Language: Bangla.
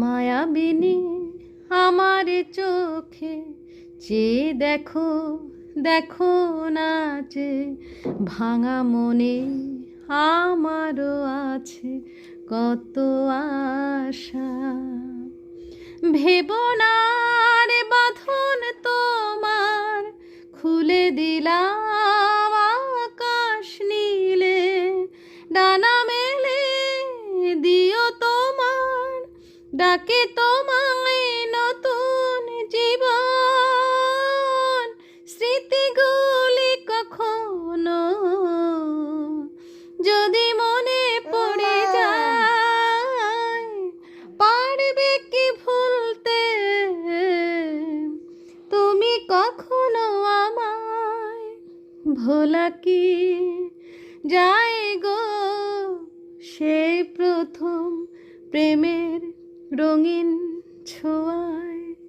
মায়াবিনী আমার চোখে চেয়ে দেখো, দেখো নাচে ভাঙা মনে আমারও আছে কত আশা। ভেবো না রে বাঁধন তোমার, খুলে দিলাম আকাশ নীলে, ডানা মেলে দিও তোমার, ডাকে তোমায় নতুন জীবন। স্মৃতিগুলি কখনো যদি মনে পড়ে যায়, পারবে কি ভুলতে তুমি কখনো আমায়? ভোলা কি যায় গো সেই প্রথম প্রেমের রঙিন ছোঁয়া?